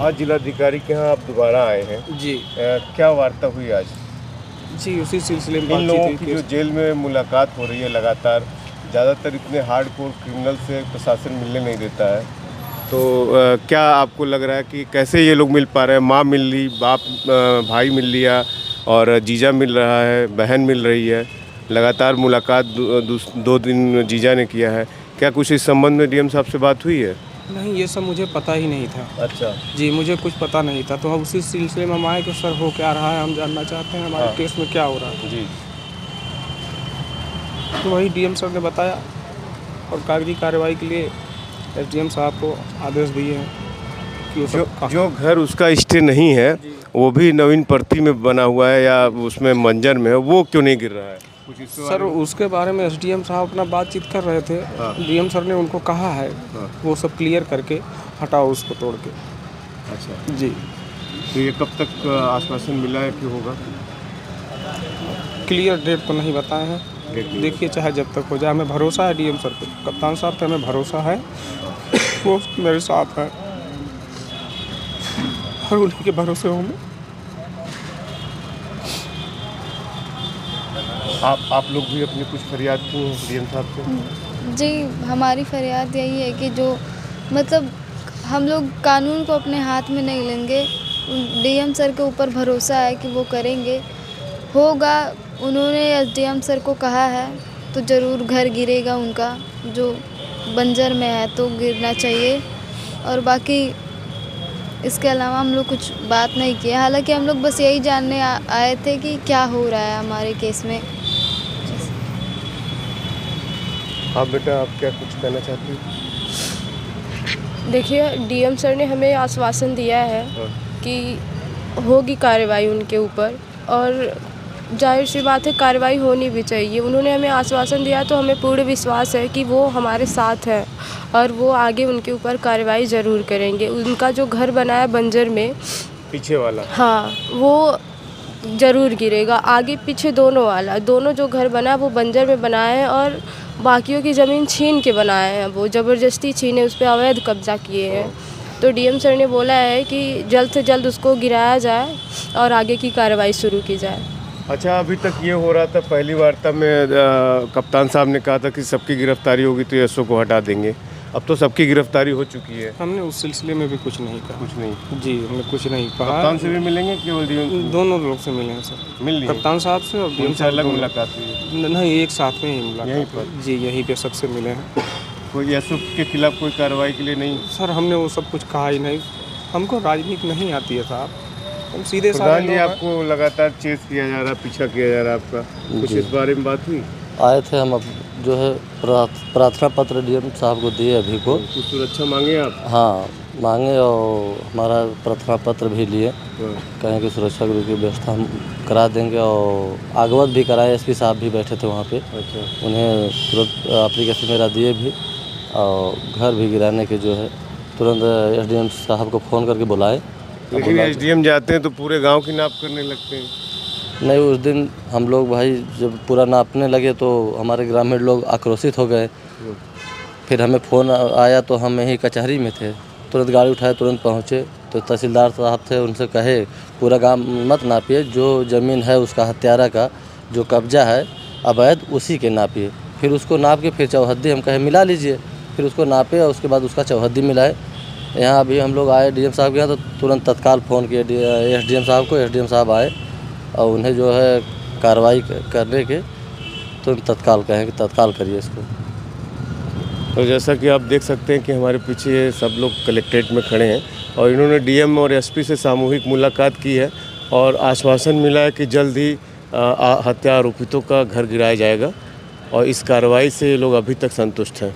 आज जिलाधिकारी के यहाँ आप दोबारा आए हैं जी क्या वार्ता हुई आज? जी, उसी सिलसिले में इन लोगों बातचीत की हुई जो कि जेल में मुलाकात हो रही है लगातार, ज़्यादातर इतने हार्डकोर क्रिमिनल से प्रशासन मिलने नहीं देता है, तो क्या आपको लग रहा है कि कैसे ये लोग मिल पा रहे हैं? माँ मिल ली, बाप भाई मिल लिया और जीजा मिल रहा है, बहन मिल रही है, लगातार मुलाकात 2 दिन जीजा ने किया है। क्या कुछ इस संबंध में डीएम साहब से बात हुई है? नहीं, ये सब मुझे पता ही नहीं था। अच्छा। जी, मुझे कुछ पता नहीं था, तो हम उसी सिलसिले में हम आए कि सर हो क्या रहा है, हम जानना चाहते हैं हमारे हाँ। केस में क्या हो रहा है। जी। तो वही डीएम सर ने बताया और कागजी कार्रवाई के लिए एसडीएम साहब को आदेश दिए हैं कि वो सब जो घर उसका स्टे नहीं है, वो भी नवीन प्रति में बना हुआ है या उसमें मंजर में है, वो क्यों नहीं गिर रहा है? कुछ इसके सर बारे में? उसके बारे में एसडीएम साहब अपना बातचीत कर रहे थे। हाँ। डीएम सर ने उनको कहा है हाँ। वो सब क्लियर करके हटाओ उसको तोड़ के। अच्छा, जी, तो ये कब तक आश्वासन मिला है कि होगा? क्लियर डेट तो नहीं बताए हैं, डेट नहीं। देखिए चाहे जब तक हो जाए। हमें भरोसा है डीएम सर पे, कप्तान साहब पे हमें भरोसा है, वो मेरे साथ है और उन्हीं के भरोसे हूँ मैं। आप लोग भी अपनी कुछ फरियाद की हैं डीएम साहब से? जी, हमारी फरियाद यही है कि जो मतलब हम लोग कानून को अपने हाथ में नहीं लेंगे। डीएम सर के ऊपर भरोसा है कि वो करेंगे, होगा। उन्होंने एसडीएम सर को कहा है तो ज़रूर घर गिरेगा उनका, जो बंजर में है तो गिरना चाहिए। और बाकी इसके अलावा हम लोग कुछ बात नहीं किया। हालांकि हम लोग बस यही जानने आए थे कि क्या हो रहा है हमारे केस में। हाँ बेटा, आप क्या कुछ कहना चाहती हैं? देखिए, डीएम सर ने हमें आश्वासन दिया है हाँ। कि होगी कार्रवाई उनके ऊपर, और जाहिर सी बात है कार्रवाई होनी भी चाहिए। उन्होंने हमें आश्वासन दिया तो हमें पूर्ण विश्वास है कि वो हमारे साथ हैं और वो आगे उनके ऊपर कार्रवाई ज़रूर करेंगे। उनका जो घर बना है बंजर में, पीछे वाला? हाँ, वो ज़रूर गिरेगा। आगे पीछे दोनों वाला, दोनों जो घर बना है वो बंजर में बना है और बाकियों की ज़मीन छीन के बनाए हैं, वो ज़बरदस्ती छीने, उस पर अवैध कब्जा किए हैं। तो डीएम सर ने बोला है कि जल्द से जल्द उसको गिराया जाए और आगे की कार्रवाई शुरू की जाए। अच्छा, अभी तक ये हो रहा था, पहली वार्ता में कप्तान साहब ने कहा था कि सबकी गिरफ्तारी होगी तो एसओ को हटा देंगे। अब तो सबकी गिरफ्तारी हो चुकी है। हमने उस सिलसिले में भी कुछ नहीं कहा। कुछ नहीं। जी, हमने कुछ नहीं कहा। कप्तान से भी मिलेंगे केवल डीएम? दोनों लोग से मिले हैं सर, मिल लिए? कप्तान साहब से और डीएम उनसे साहब अलग दोनों। मुलाकात हुई है? नहीं, एक साथ में ही मुलाकात। यहीं पर? जी, यहीं पे सबसे मिले हैं। कोई एसओ के खिलाफ कोई कार्रवाई के लिए नहीं? सर हमने वो सब कुछ कहा ही नहीं, हमको राजनीति नहीं आती है साहब, हम सीधे साधे प्रधान जी, लोग हैं। आपको लगातार चेस किया जा रहा, पीछा किया जा रहा आपका, कुछ इस बारे में बात हुई? आए थे हम, अब जो है प्रार्थना पत्र डीएम साहब को दिए अभी को। कुछ सुरक्षा मांगे आप? हाँ, मांगे और हमारा प्रार्थना पत्र भी लिए। हाँ। कहें कि सुरक्षा गृह की व्यवस्था हम करा देंगे और आगवत भी कराए। एसपी साहब भी बैठे थे वहाँ पे, अच्छा। उन्हें तुरंत एप्लीकेशन मेरा दिए भी और घर भी गिराने के जो है तुरंत एसडीएम साहब को फ़ोन करके बुलाए। लेकिन एसडीएम जाते हैं तो पूरे गांव की नाप करने लगते हैं। नहीं, उस दिन हम लोग भाई जब पूरा नापने लगे तो हमारे ग्रामीण लोग आक्रोशित हो गए। फिर हमें फ़ोन आया तो हम यहीं कचहरी में थे, तुरंत गाड़ी उठाए, तुरंत पहुँचे। तो तहसीलदार साहब थे, उनसे कहे पूरा गांव मत नापिए, जो ज़मीन है उसका हत्यारा का जो कब्जा है अवैध, उसी के नापिए। फिर उसको नाप के फिर चौहद्दी हम कहे मिला लीजिए। फिर उसको नापे और उसके बाद उसका चौहद्दी मिलाए। यहाँ अभी हम लोग आए डीएम साहब के यहाँ तो तुरंत तत्काल फ़ोन किए एसडीएम साहब को। एसडीएम साहब आए और उन्हें जो है कार्रवाई करने के तो तत्काल कहें कि तत्काल करिए इसको। तो जैसा कि आप देख सकते हैं कि हमारे पीछे सब लोग कलेक्ट्रेट में खड़े हैं और इन्होंने डीएम और एसपी से सामूहिक मुलाकात की है और आश्वासन मिला है कि जल्द ही हत्या आरोपितों का घर गिराया जाएगा और इस कार्रवाई से ये लोग अभी तक संतुष्ट हैं।